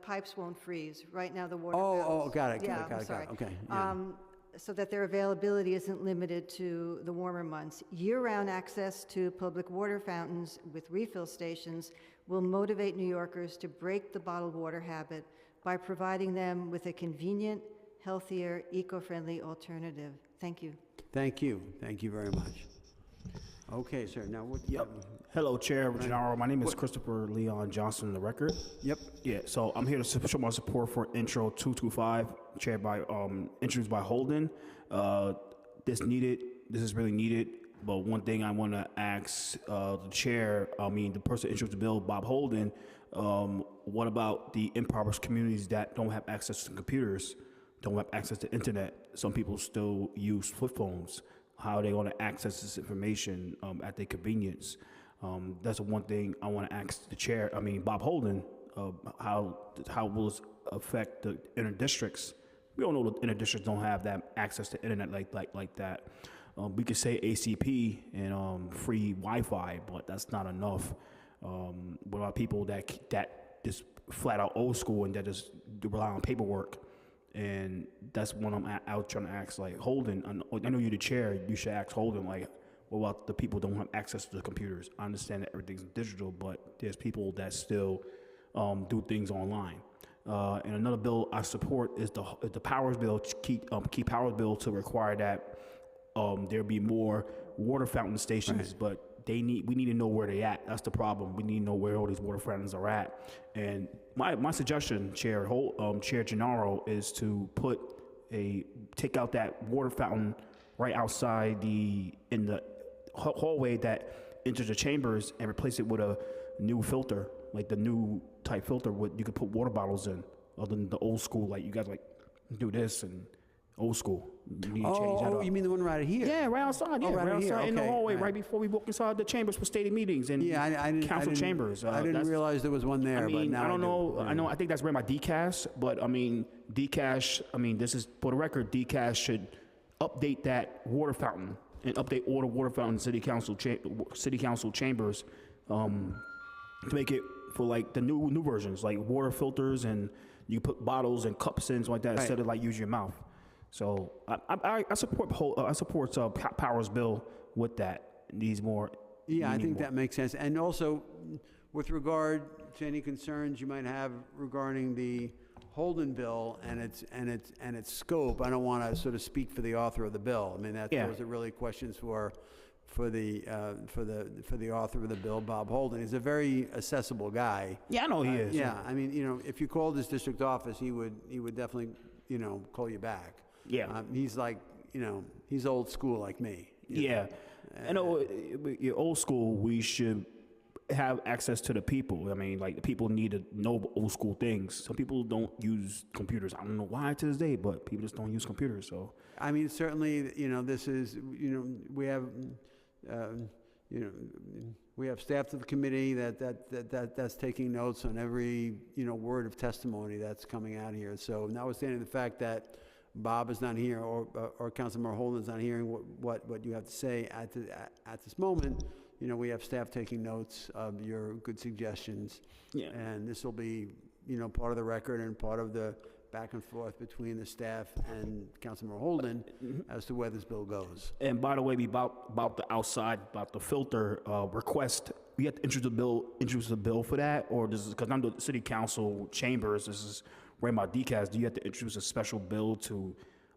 pipes won't freeze. Right now, the water Oh, fountains. got it, Yeah, got I'm it, sorry. okay. Yeah. So that their availability isn't limited to the warmer months. Year-round access to public water fountains with refill stations will motivate New Yorkers to break the bottled water habit by providing them with a convenient, healthier, eco-friendly alternative. Thank you. Thank you very much. Okay, sir, now what? Yep. Hello, Chair Gennaro. My name is Christopher Leon Johnson, the record. Yep. Yeah, so I'm here to show my support for Intro 225, chaired by, introduced by Holden. This is really needed, but one thing I want to ask the chair, the person introduced the bill, Bob Holden, what about the impoverished communities that don't have access to computers, don't have access to internet? Some people still use flip phones. How are they going to access this information at their convenience? That's the one thing I want to ask the chair, Bob Holden, how will this affect the inner districts? We all know the inner districts don't have that access to internet like that. We could say ACP and free Wi-Fi, but that's not enough. What about people that just flat out old school and that just rely on paperwork? And that's when I'm out trying to ask, like, Holden, I know you're the chair, you should ask Holden, like, what about the people who don't have access to the computers? I understand that everything's digital, but there's people that still do things online. And another bill I support is the Powers Bill, key Powers Bill, to require that there be more water fountain stations, right. But we need to know where they at. That's the problem. We need to know where all these water fountains are at. And my suggestion, Chair Gennaro, is to take out that water fountain right outside in the hallway that enters the chambers and replace it with a new filter, like the new type filter you could put water bottles in, other than the old school, like you guys like do this and old school. You need to change that up. You mean the one right here? Yeah, right outside. Yeah, right outside in the hallway, right before we walk inside the chambers for stated meetings and council chambers. I didn't realize there was one there. But now I don't know. Yeah. I think that's ran by dcas, but dcas. This is for the record. dcas should update that water fountain and update all the water fountain city council chambers to make it for like the new versions, like water filters, and you put bottles and cups in like that, right, instead of like using your mouth. So I support Powers Bill with that. Needs more. Yeah, I think that makes sense. And also, with regard to any concerns you might have regarding the Holden bill and its scope, I don't want to sort of speak for the author of the bill. Those are really questions for the author of the bill, Bob Holden. He's a very accessible guy. Yeah, I know he is. Yeah, if you called his district office, he would definitely call you back. Yeah. He's like, he's old school like me. Yeah. I know you're old school. We should have access to the people. The people need to know old school things. Some people don't use computers. I don't know why to this day, but people just don't use computers. So certainly, this is, we have, we have staff to the committee that's taking notes on every word of testimony that's coming out here. So notwithstanding the fact that Bob is not here or Councilmember Holden is not hearing what you have to say at this moment, we have staff taking notes of your good suggestions. Yeah. And this will be part of the record and part of the back and forth between the staff and Councilmember Holden as to where this bill goes. And by the way, about the filter request, we have to introduce a bill for that, or this is because I'm the city council chambers. This is ran by dcas. Do you have to introduce a special bill to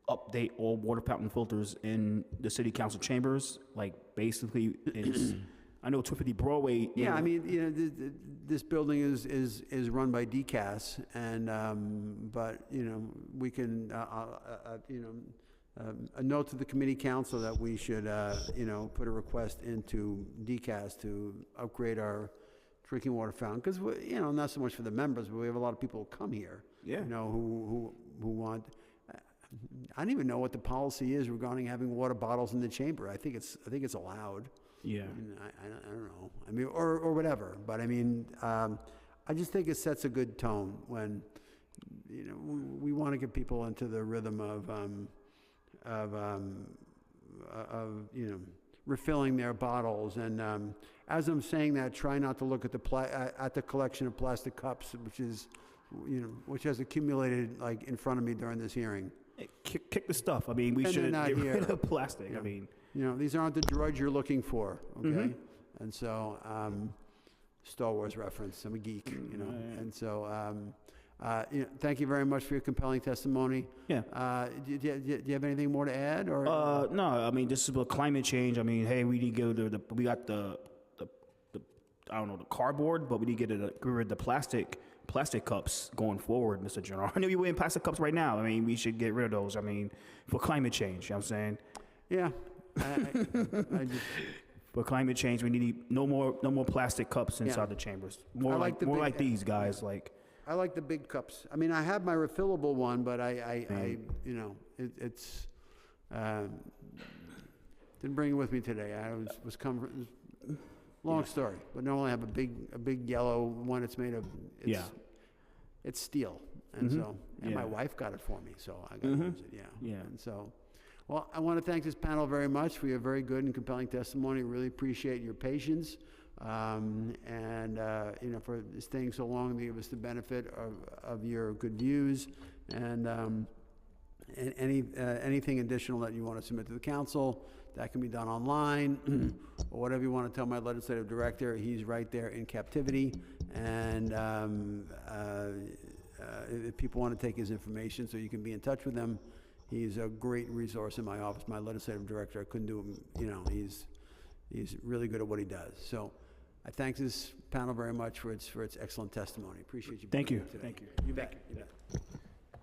update all water fountain filters in the city council chambers? Like basically, I know 250 Broadway. Yeah, this building is run by dcas, and but we can a note to the committee council that we should put a request into dcas to upgrade our drinking water fountain, because not so much for the members, but we have a lot of people who come here. Yeah. Who want. I don't even know what the policy is regarding having water bottles in the chamber. I think it's allowed. Yeah. I don't know. Or whatever. But I just think it sets a good tone when we want to get people into the rhythm of refilling their bottles. And as I'm saying that, try not to look at the collection of plastic cups, which is which has accumulated like in front of me during this hearing. Hey, kick the stuff. I mean, we And they're should not get rid here. of plastic. Yeah. I mean, These aren't the droids you're looking for, okay? And so, Star Wars reference, I'm a geek, and so, thank you very much for your compelling testimony. yeah. Do you have anything more to add, or? No, I mean, this is about climate change. I mean, hey, we need to go to we got the I don't know, the cardboard, but we need to get rid of the plastic cups going forward, Mr. General. I know you wearing plastic cups right now. I mean, we should get rid of those. I mean, for climate change, you know what I'm saying? Yeah. I just, For climate change, we need no more plastic cups inside Yeah. the chambers. More I like like the more big- like these guys. Like, I like the big cups. I mean, I have my refillable one, but it's, didn't bring it with me today. I was coming, long story, but normally I have a big yellow one. It's made of, it's steel. And so, and my wife got it for me, so I got to use it, Yeah. And so, well, I want to thank this panel very much for your very good and compelling testimony. Really appreciate your patience, for staying so long to give us the benefit of your good views, and anything additional that you want to submit to the council, that can be done online, or whatever you want to tell my legislative director. He's right there in captivity, and if people want to take his information so you can be in touch with him, he's a great resource in my office. My legislative director, I couldn't do him, he's really good at what he does. So I thank this panel very much for its excellent testimony. Appreciate you being thank you. here today. Thank you. You bet. You bet.